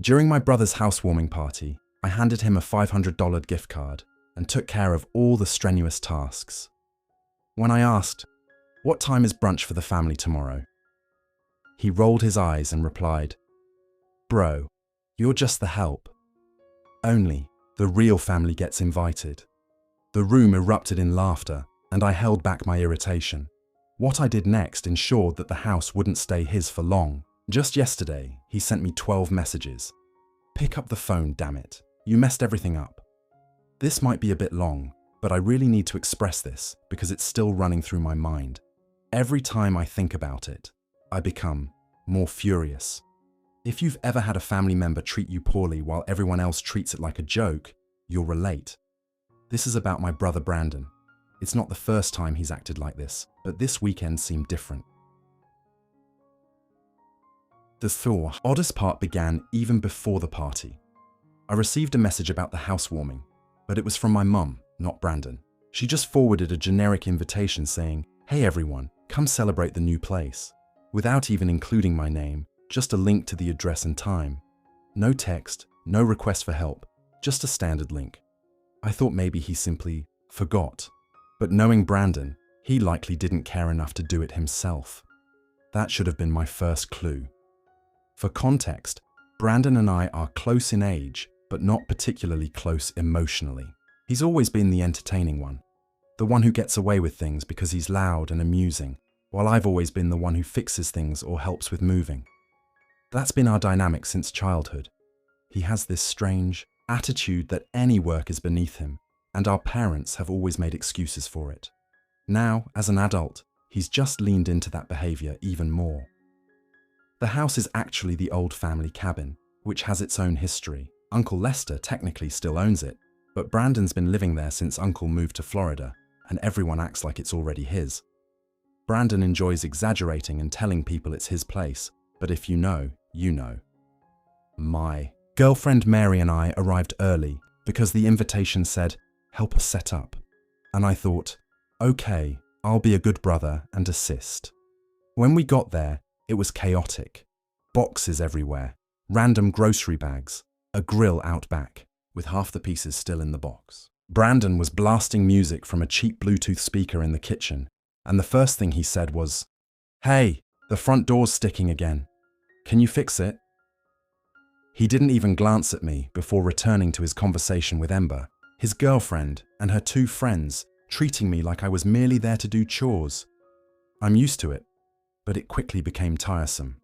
During my brother's housewarming party, I handed him a $500 gift card and took care of all the strenuous tasks. When I asked, "What time is brunch for the family tomorrow?" he rolled his eyes and replied, "Bro, you're just the help. Only the real family gets invited." The room erupted in laughter, and I held back my irritation. What I did next ensured that the house wouldn't stay his for long. Just yesterday, he sent me 12 messages. "Pick up the phone, damn it. You messed everything up." This might be a bit long, but I really need to express this because it's still running through my mind. Every time I think about it, I become more furious. If you've ever had a family member treat you poorly while everyone else treats it like a joke, you'll relate. This is about my brother Brandon. It's not the first time he's acted like this, but this weekend seemed different. The oddest part began even before the party. I received a message about the housewarming, but it was from my mum, not Brandon. She just forwarded a generic invitation saying, "Hey everyone, come celebrate the new place," without even including my name, just a link to the address and time. No text, no request for help, just a standard link. I thought maybe he simply forgot, but knowing Brandon, he likely didn't care enough to do it himself. That should have been my first clue. For context, Brandon and I are close in age, but not particularly close emotionally. He's always been the entertaining one, the one who gets away with things because he's loud and amusing, while I've always been the one who fixes things or helps with moving. That's been our dynamic since childhood. He has this strange attitude that any work is beneath him, and our parents have always made excuses for it. Now, as an adult, he's just leaned into that behavior even more. The house is actually the old family cabin, which has its own history. Uncle Lester technically still owns it, but Brandon's been living there since Uncle moved to Florida, and everyone acts like it's already his. Brandon enjoys exaggerating and telling people it's his place, but if you know, you know. My girlfriend Mary and I arrived early because the invitation said, "Help us set up." And I thought, okay, I'll be a good brother and assist. When we got there, it was chaotic. Boxes everywhere, random grocery bags, a grill out back, with half the pieces still in the box. Brandon was blasting music from a cheap Bluetooth speaker in the kitchen, and the first thing he said was, "Hey, the front door's sticking again. Can you fix it?" He didn't even glance at me before returning to his conversation with Ember, his girlfriend, and her two friends, treating me like I was merely there to do chores. I'm used to it, but it quickly became tiresome.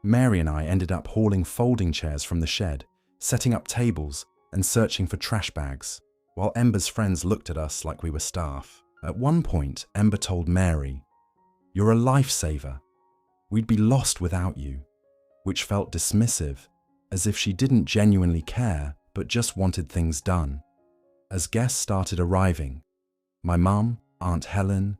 Mary and I ended up hauling folding chairs from the shed, setting up tables, and searching for trash bags, while Ember's friends looked at us like we were staff. At one point, Ember told Mary, "You're a lifesaver. We'd be lost without you," which felt dismissive, as if she didn't genuinely care, but just wanted things done. As guests started arriving, my mum, Aunt Helen,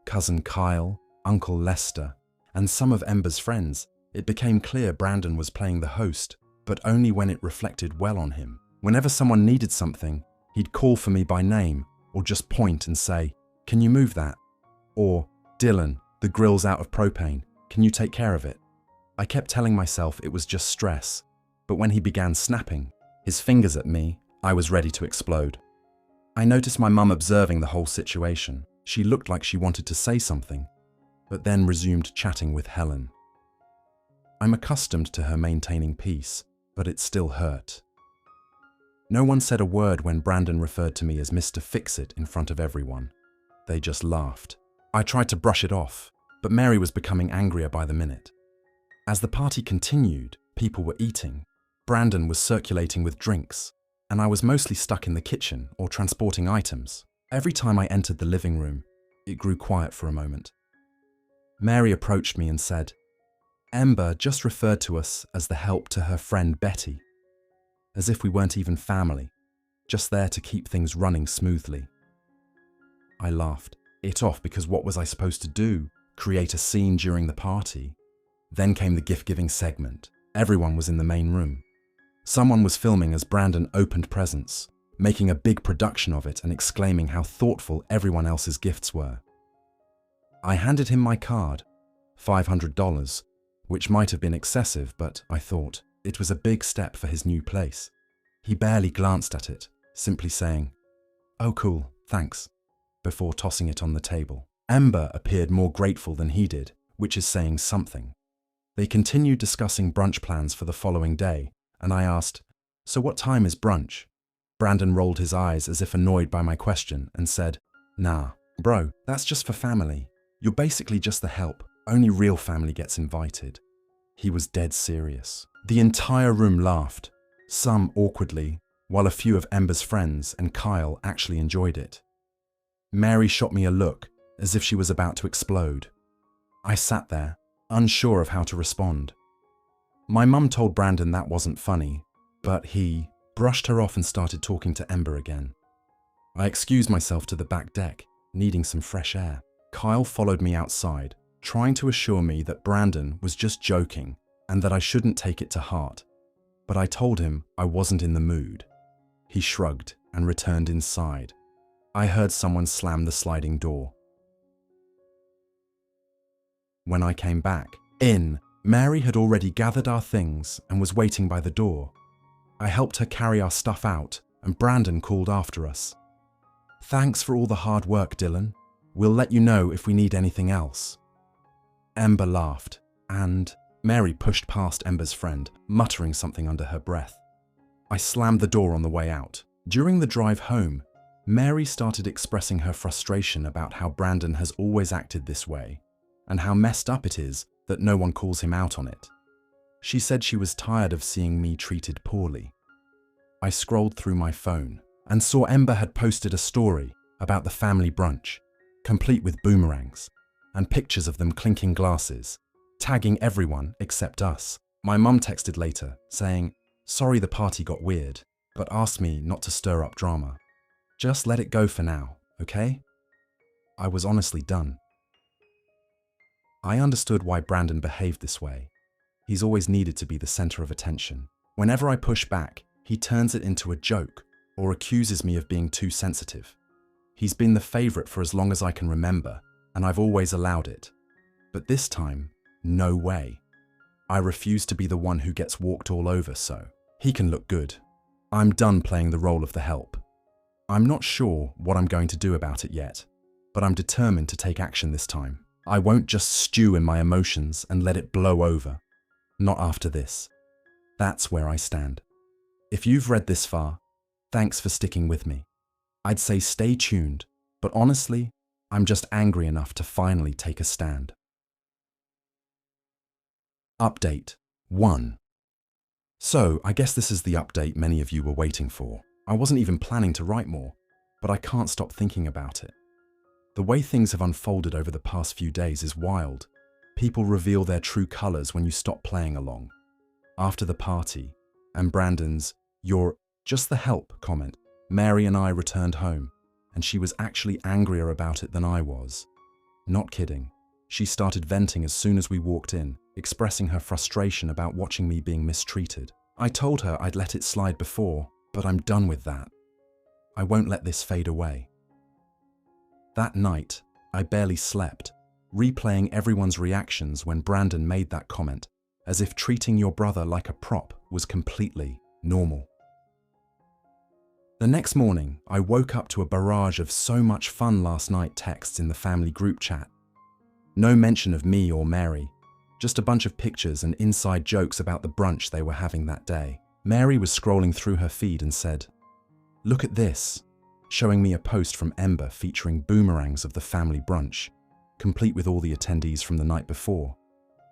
cousin Kyle, Uncle Lester, and some of Ember's friends, it became clear Brandon was playing the host, but only when it reflected well on him. Whenever someone needed something, he'd call for me by name, or just point and say, "Can you move that?" Or, "Dylan, the grill's out of propane. Can you take care of it?" I kept telling myself it was just stress, but when he began snapping his fingers at me, I was ready to explode. I noticed my mum observing the whole situation. She looked like she wanted to say something, but then resumed chatting with Helen. I'm accustomed to her maintaining peace, but it still hurt. No one said a word when Brandon referred to me as Mr. Fix-It in front of everyone. They just laughed. I tried to brush it off, but Mary was becoming angrier by the minute. As the party continued, people were eating. Brandon was circulating with drinks, and I was mostly stuck in the kitchen or transporting items. Every time I entered the living room, it grew quiet for a moment. Mary approached me and said, "Ember just referred to us as the help to her friend Betty, as if we weren't even family, just there to keep things running smoothly." I laughed it off because what was I supposed to do? Create a scene during the party? Then came the gift-giving segment. Everyone was in the main room. Someone was filming as Brandon opened presents, making a big production of it and exclaiming how thoughtful everyone else's gifts were. I handed him my card, $500, which might have been excessive, but I thought, It was a big step for his new place. He barely glanced at it, simply saying, "Oh cool, thanks," before tossing it on the table. Ember appeared more grateful than he did, which is saying something. They continued discussing brunch plans for the following day, and I asked, "So what time is brunch?" Brandon rolled his eyes as if annoyed by my question and said, "Nah, bro, that's just for family. You're basically just the help. Only real family gets invited." He was dead serious. The entire room laughed, some awkwardly, while a few of Ember's friends and Kyle actually enjoyed it. Mary shot me a look, as if she was about to explode. I sat there, unsure of how to respond. My mum told Brandon that wasn't funny, but he brushed her off and started talking to Ember again. I excused myself to the back deck, needing some fresh air. Kyle followed me outside, trying to assure me that Brandon was just joking and that I shouldn't take it to heart. But I told him I wasn't in the mood. He shrugged and returned inside. I heard someone slam the sliding door. When I came back in, Mary had already gathered our things and was waiting by the door. I helped her carry our stuff out, and Brandon called after us. "Thanks for all the hard work, Dylan. We'll let you know if we need anything else." Ember laughed, and Mary pushed past Ember's friend, muttering something under her breath. I slammed the door on the way out. During the drive home, Mary started expressing her frustration about how Brandon has always acted this way, and how messed up it is that no one calls him out on it. She said she was tired of seeing me treated poorly. I scrolled through my phone and saw Ember had posted a story about the family brunch, complete with boomerangs, and pictures of them clinking glasses, tagging everyone except us. My mum texted later, saying, "Sorry the party got weird, but asked me not to stir up drama. Just let it go for now, okay?" I was honestly done. I understood why Brandon behaved this way. He's always needed to be the center of attention. Whenever I push back, he turns it into a joke or accuses me of being too sensitive. He's been the favorite for as long as I can remember, and I've always allowed it. But this time, no way. I refuse to be the one who gets walked all over, so he can look good. I'm done playing the role of the help. I'm not sure what I'm going to do about it yet, but I'm determined to take action this time. I won't just stew in my emotions and let it blow over. Not after this. That's where I stand. If you've read this far, thanks for sticking with me. I'd say stay tuned, but honestly, I'm just angry enough to finally take a stand. Update 1. So, I guess this is the update many of you were waiting for. I wasn't even planning to write more, but I can't stop thinking about it. The way things have unfolded over the past few days is wild. People reveal their true colors when you stop playing along. After the party, and Brandon's "You're just the help" comment, Mary and I returned home, and she was actually angrier about it than I was. Not kidding. She started venting as soon as we walked in, expressing her frustration about watching me being mistreated. I told her I'd let it slide before, but I'm done with that. I won't let this fade away. That night, I barely slept, replaying everyone's reactions when Brandon made that comment, as if treating your brother like a prop was completely normal. The next morning, I woke up to a barrage of "so much fun last night" texts in the family group chat. No mention of me or Mary, just a bunch of pictures and inside jokes about the brunch they were having that day. Mary was scrolling through her feed and said, "Look at this," showing me a post from Ember featuring boomerangs of the family brunch, complete with all the attendees from the night before,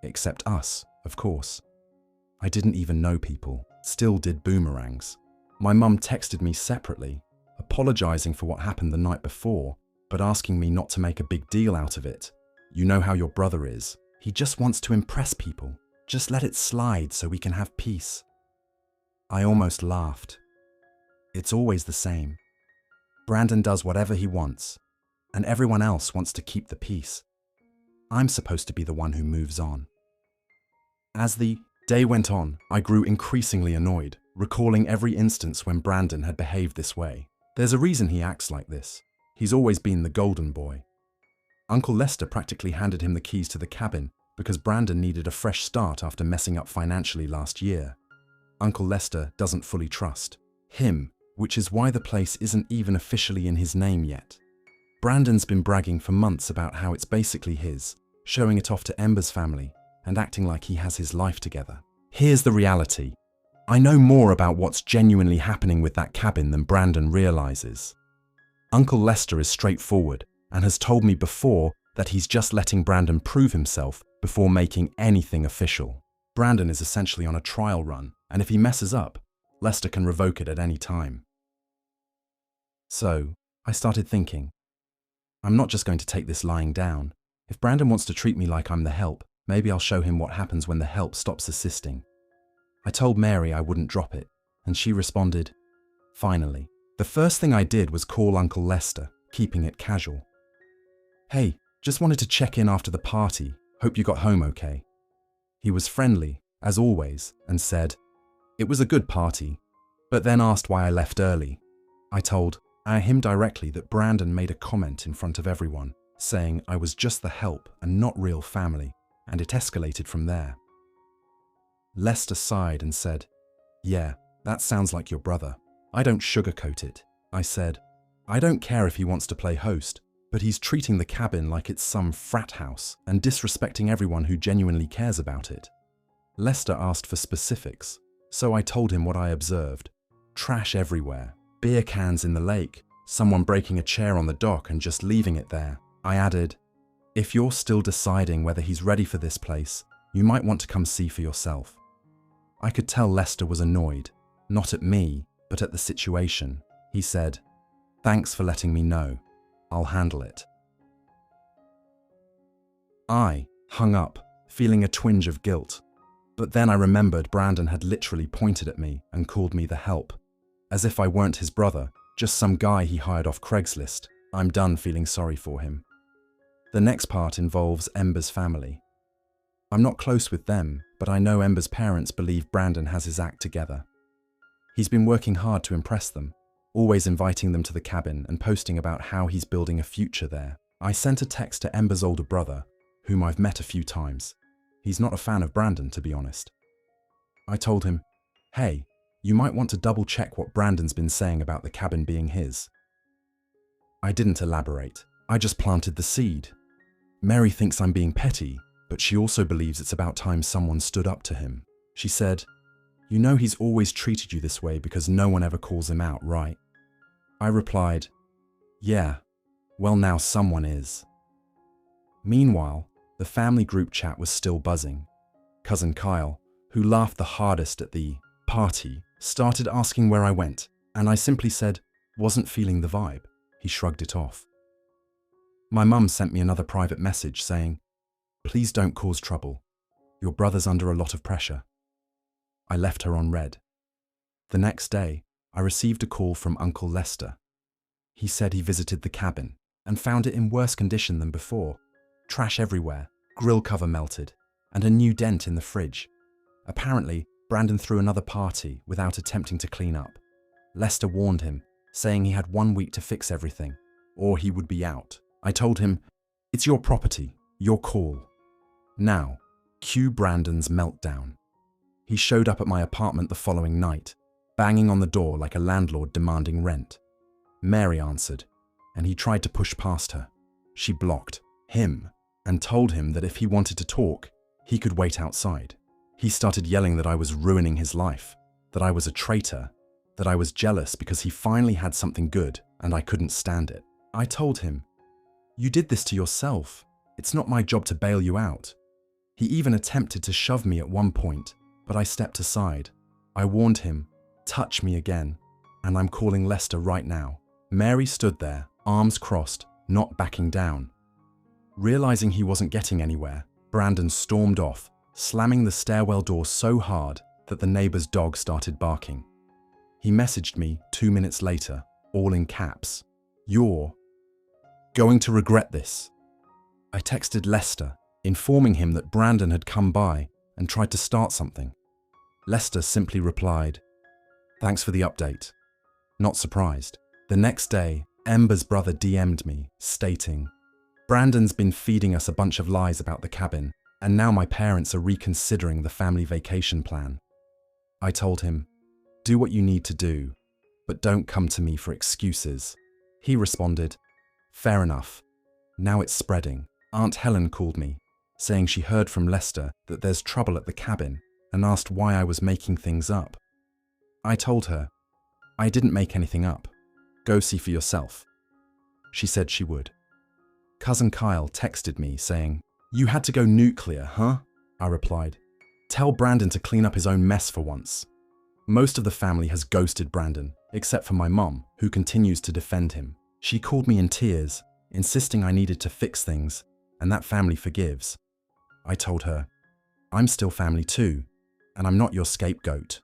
except us, of course. I didn't even know people, still did boomerangs. My mum texted me separately, apologizing for what happened the night before, but asking me not to make a big deal out of it. "You know how your brother is. He just wants to impress people. Just let it slide so we can have peace." I almost laughed. It's always the same. Brandon does whatever he wants, and everyone else wants to keep the peace. I'm supposed to be the one who moves on. As the day went on, I grew increasingly annoyed, recalling every instance when Brandon had behaved this way. There's a reason he acts like this. He's always been the golden boy. Uncle Lester practically handed him the keys to the cabin because Brandon needed a fresh start after messing up financially last year. Uncle Lester doesn't fully trust him, which is why the place isn't even officially in his name yet. Brandon's been bragging for months about how it's basically his, showing it off to Ember's family and acting like he has his life together. Here's the reality. I know more about what's genuinely happening with that cabin than Brandon realizes. Uncle Lester is straightforward and has told me before that he's just letting Brandon prove himself before making anything official. Brandon is essentially on a trial run, and if he messes up, Lester can revoke it at any time. So, I started thinking, I'm not just going to take this lying down. If Brandon wants to treat me like I'm the help, maybe I'll show him what happens when the help stops assisting. I told Mary I wouldn't drop it, and she responded, finally. The first thing I did was call Uncle Lester, keeping it casual. Hey, just wanted to check in after the party. Hope you got home okay. He was friendly, as always, and said, it was a good party, but then asked why I left early. I told him directly that Brandon made a comment in front of everyone, saying I was just the help and not real family, and it escalated from there. Lester sighed and said, yeah, that sounds like your brother. I don't sugarcoat it. I said, I don't care if he wants to play host, but he's treating the cabin like it's some frat house and disrespecting everyone who genuinely cares about it. Lester asked for specifics, so I told him what I observed. Trash everywhere, beer cans in the lake, someone breaking a chair on the dock and just leaving it there. I added, if you're still deciding whether he's ready for this place, you might want to come see for yourself. I could tell Lester was annoyed, not at me, but at the situation. He said, thanks for letting me know. I'll handle it. I hung up, feeling a twinge of guilt. But then I remembered Brandon had literally pointed at me and called me the help. As if I weren't his brother, just some guy he hired off Craigslist. I'm done feeling sorry for him. The next part involves Ember's family. I'm not close with them, but I know Ember's parents believe Brandon has his act together. He's been working hard to impress them, always inviting them to the cabin and posting about how he's building a future there. I sent a text to Ember's older brother, whom I've met a few times. He's not a fan of Brandon, to be honest. I told him, hey, you might want to double check what Brandon's been saying about the cabin being his. I didn't elaborate. I just planted the seed. Mary thinks I'm being petty, but she also believes it's about time someone stood up to him. She said, you know he's always treated you this way because no one ever calls him out, right? I replied, yeah, well now someone is. Meanwhile, the family group chat was still buzzing. Cousin Kyle, who laughed the hardest at the party, started asking where I went, and I simply said, wasn't feeling the vibe. He shrugged it off. My mum sent me another private message saying, please don't cause trouble. Your brother's under a lot of pressure. I left her on read. The next day, I received a call from Uncle Lester. He said he visited the cabin and found it in worse condition than before. Trash everywhere, grill cover melted, and a new dent in the fridge. Apparently, Brandon threw another party without attempting to clean up. Lester warned him, saying he had 1 week to fix everything, or he would be out. I told him, it's your property, your call. Now, cue Brandon's meltdown. He showed up at my apartment the following night, banging on the door like a landlord demanding rent. Mary answered, and he tried to push past her. She blocked him and told him that if he wanted to talk, he could wait outside. He started yelling that I was ruining his life, that I was a traitor, that I was jealous because he finally had something good and I couldn't stand it. I told him, you did this to yourself. It's not my job to bail you out. He even attempted to shove me at one point, but I stepped aside. I warned him, touch me again, and I'm calling Lester right now. Mary stood there, arms crossed, not backing down. Realizing he wasn't getting anywhere, Brandon stormed off, slamming the stairwell door so hard that the neighbor's dog started barking. He messaged me 2 minutes later, all in caps. You're going to regret this. I texted Lester, informing him that Brandon had come by and tried to start something. Lester simply replied, thanks for the update. Not surprised. The next day, Ember's brother DM'd me, stating, Brandon's been feeding us a bunch of lies about the cabin, and now my parents are reconsidering the family vacation plan. I told him, "Do what you need to do, but don't come to me for excuses." He responded, "Fair enough. Now it's spreading." Aunt Helen called me, saying she heard from Lester that there's trouble at the cabin and asked why I was making things up. I told her, "I didn't make anything up. Go see for yourself." She said she would. Cousin Kyle texted me saying, "You had to go nuclear, huh?" I replied, "Tell Brandon to clean up his own mess for once." Most of the family has ghosted Brandon, except for my mom, who continues to defend him. She called me in tears, insisting I needed to fix things, and that family forgives. I told her, "I'm still family too, and I'm not your scapegoat."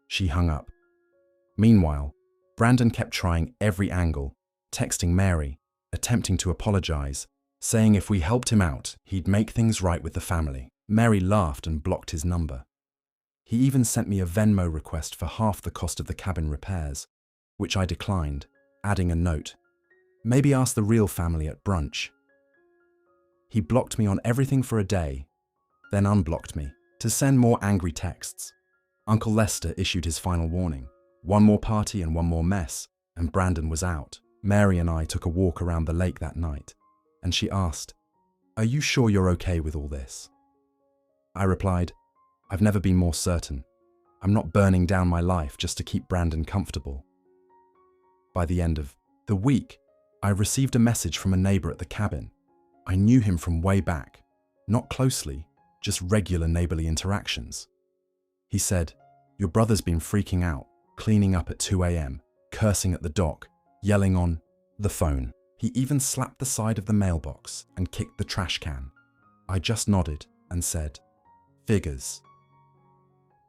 She hung up. Meanwhile, Brandon kept trying every angle, texting Mary, attempting to apologize, saying if we helped him out, he'd make things right with the family. Mary laughed and blocked his number. He even sent me a Venmo request for half the cost of the cabin repairs, which I declined, adding a note, "Maybe ask the real family at brunch." He blocked me on everything for a day, then unblocked me to send more angry texts. Uncle Lester issued his final warning. One more party and one more mess, and Brandon was out. Mary and I took a walk around the lake that night, and she asked, "Are you sure you're okay with all this?" I replied, "I've never been more certain. I'm not burning down my life just to keep Brandon comfortable." By the end of the week, I received a message from a neighbor at the cabin. I knew him from way back, not closely, just regular neighborly interactions. He said, "Your brother's been freaking out, cleaning up at 2 a.m., cursing at the dock, yelling on the phone. He even slapped the side of the mailbox and kicked the trash can." I just nodded and said, "Figures."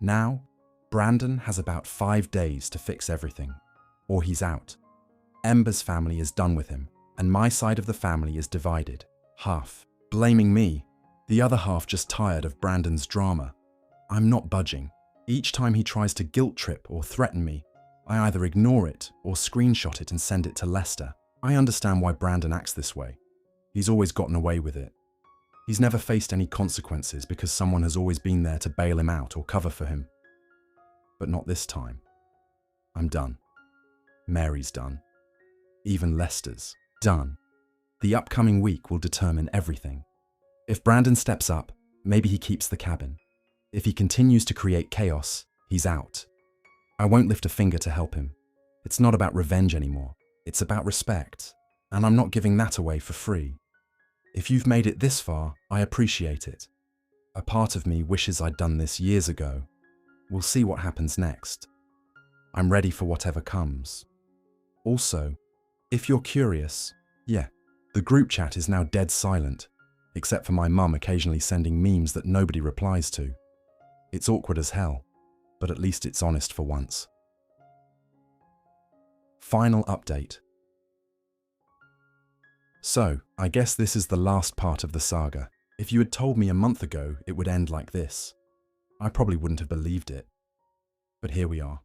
Now, Brandon has about 5 days to fix everything, or he's out. Ember's family is done with him, and my side of the family is divided, half blaming me, the other half just tired of Brandon's drama. I'm not budging. Each time he tries to guilt trip or threaten me, I either ignore it or screenshot it and send it to Lester. I understand why Brandon acts this way. He's always gotten away with it. He's never faced any consequences because someone has always been there to bail him out or cover for him. But not this time. I'm done. Mary's done. Even Lester's done. The upcoming week will determine everything. If Brandon steps up, maybe he keeps the cabin. If he continues to create chaos, he's out. I won't lift a finger to help him. It's not about revenge anymore. It's about respect, and I'm not giving that away for free. If you've made it this far, I appreciate it. A part of me wishes I'd done this years ago. We'll see what happens next. I'm ready for whatever comes. Also, if you're curious, the group chat is now dead silent, except for my mum occasionally sending memes that nobody replies to. It's awkward as hell, but at least it's honest for once. Final update. So, I guess this is the last part of the saga. If you had told me a month ago it would end like this, I probably wouldn't have believed it. But here we are.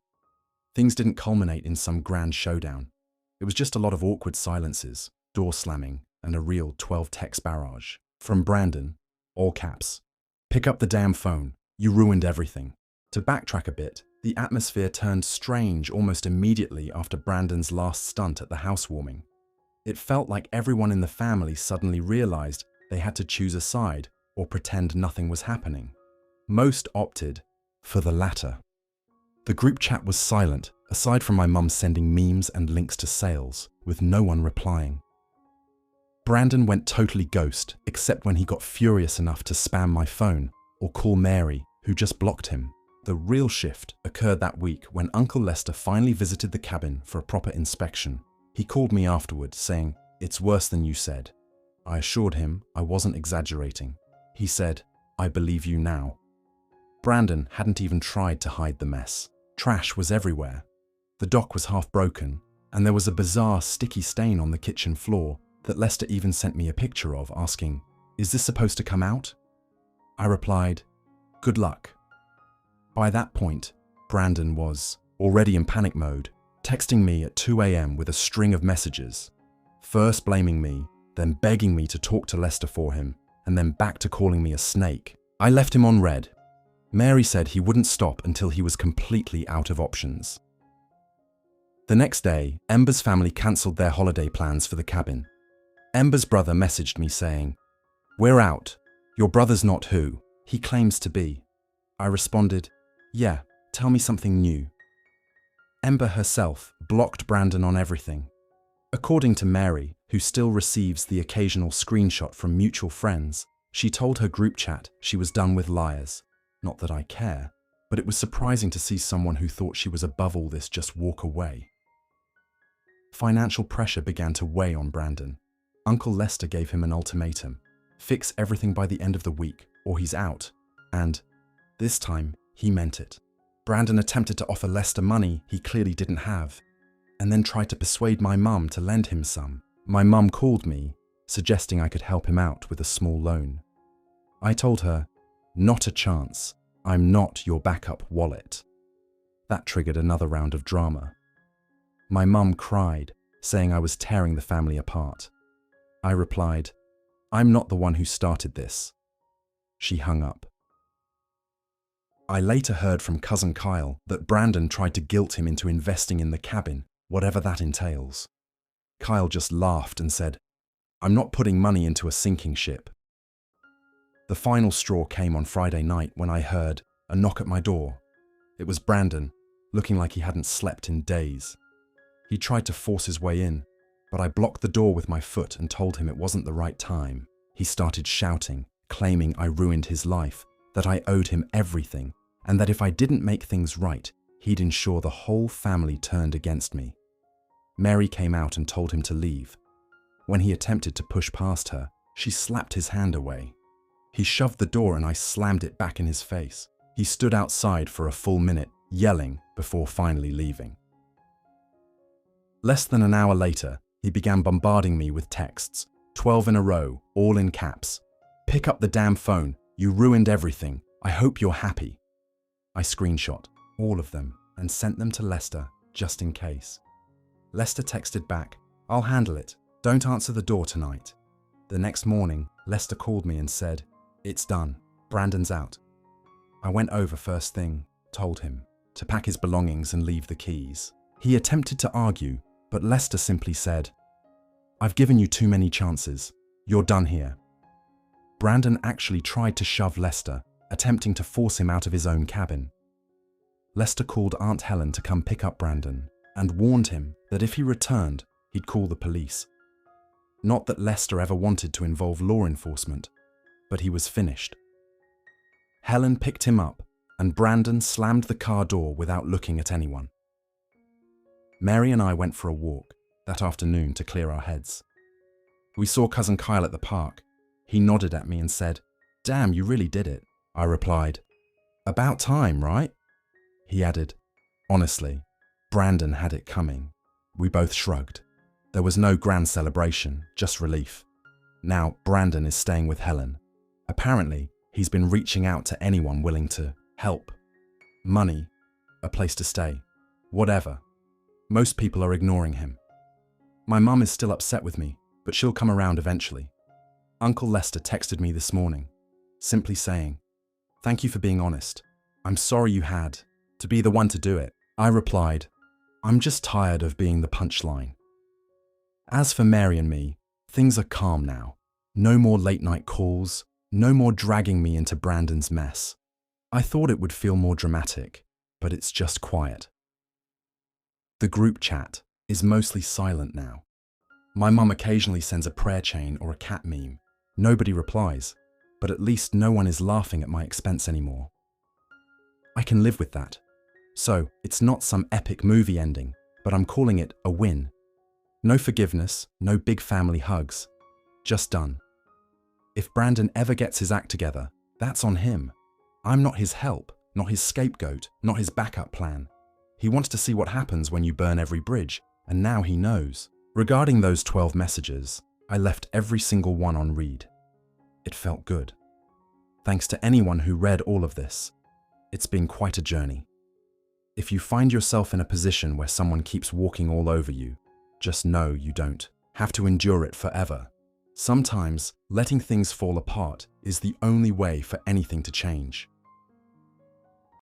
Things didn't culminate in some grand showdown. It was just a lot of awkward silences, door slamming, and a real 12-text barrage. From Brandon, all caps, "Pick up the damn phone. You ruined everything." To backtrack a bit, the atmosphere turned strange almost immediately after Brandon's last stunt at the housewarming. It felt like everyone in the family suddenly realized they had to choose a side or pretend nothing was happening. Most opted for the latter. The group chat was silent, aside from my mum sending memes and links to sales, with no one replying. Brandon went totally ghost, except when he got furious enough to spam my phone or call Mary, who just blocked him. The real shift occurred that week when Uncle Lester finally visited the cabin for a proper inspection. He called me afterward, saying, "It's worse than you said." I assured him I wasn't exaggerating. He said, "I believe you now." Brandon hadn't even tried to hide the mess. Trash was everywhere. The dock was half broken, and there was a bizarre sticky stain on the kitchen floor that Lester even sent me a picture of, asking, "Is this supposed to come out?" I replied, "Good luck." By that point, Brandon was already in panic mode, texting me at 2 a.m. with a string of messages, first blaming me, then begging me to talk to Lester for him, and then back to calling me a snake. I left him on red. Mary said he wouldn't stop until he was completely out of options. The next day, Ember's family cancelled their holiday plans for the cabin. Ember's brother messaged me saying, "We're out. Your brother's not who he claims to be." I responded, "Yeah, tell me something new." Ember herself blocked Brandon on everything. According to Mary, who still receives the occasional screenshot from mutual friends, she told her group chat she was done with liars. Not that I care, but it was surprising to see someone who thought she was above all this just walk away. Financial pressure began to weigh on Brandon. Uncle Lester gave him an ultimatum: fix everything by the end of the week or he's out. And this time, he meant it. Brandon attempted to offer Lester money he clearly didn't have, and then tried to persuade my mum to lend him some. My mum called me, suggesting I could help him out with a small loan. I told her, "Not a chance. I'm not your backup wallet." That triggered another round of drama. My mum cried, saying I was tearing the family apart. I replied, "I'm not the one who started this." She hung up. I later heard from cousin Kyle that Brandon tried to guilt him into investing in the cabin, whatever that entails. Kyle just laughed and said, "I'm not putting money into a sinking ship." The final straw came on Friday night when I heard a knock at my door. It was Brandon, looking like he hadn't slept in days. He tried to force his way in, but I blocked the door with my foot and told him it wasn't the right time. He started shouting, claiming I ruined his life, that I owed him everything, and that if I didn't make things right, he'd ensure the whole family turned against me. Mary came out and told him to leave. When he attempted to push past her, she slapped his hand away. He shoved the door and I slammed it back in his face. He stood outside for a full minute, yelling, before finally leaving. Less than an hour later, he began bombarding me with texts, 12 in a row, all in caps. "Pick up the damn phone. You ruined everything. I hope you're happy." I screenshot all of them and sent them to Lester, just in case. Lester texted back, "I'll handle it. Don't answer the door tonight." The next morning, Lester called me and said, "It's done. Brandon's out." I went over first thing, told him to pack his belongings and leave the keys. He attempted to argue, but Lester simply said, "I've given you too many chances. You're done here." Brandon actually tried to shove Lester, attempting to force him out of his own cabin. Lester called Aunt Helen to come pick up Brandon and warned him that if he returned, he'd call the police. Not that Lester ever wanted to involve law enforcement, but he was finished. Helen picked him up, and Brandon slammed the car door without looking at anyone. Mary and I went for a walk that afternoon to clear our heads. We saw cousin Kyle at the park. He nodded at me and said, "Damn, you really did it." I replied, "About time, right?" He added, "Honestly, Brandon had it coming." We both shrugged. There was no grand celebration, just relief. Now Brandon is staying with Helen. Apparently, he's been reaching out to anyone willing to help. Money, a place to stay, whatever. Most people are ignoring him. My mum is still upset with me, but she'll come around eventually. Uncle Lester texted me this morning, simply saying, "Thank you for being honest. I'm sorry you had to be the one to do it." I replied, "I'm just tired of being the punchline." As for Mary and me, things are calm now. No more late night calls, no more dragging me into Brandon's mess. I thought it would feel more dramatic, but it's just quiet. The group chat is mostly silent now. My mum occasionally sends a prayer chain or a cat meme. Nobody replies, but at least no one is laughing at my expense anymore. I can live with that. So, it's not some epic movie ending, but I'm calling it a win. No forgiveness, no big family hugs. Just done. If Brandon ever gets his act together, that's on him. I'm not his help, not his scapegoat, not his backup plan. He wants to see what happens when you burn every bridge, and now he knows. Regarding those 12 messages, I left every single one on read. It felt good. Thanks to anyone who read all of this. It's been quite a journey. If you find yourself in a position where someone keeps walking all over you, just know you don't have to endure it forever. Sometimes letting things fall apart is the only way for anything to change.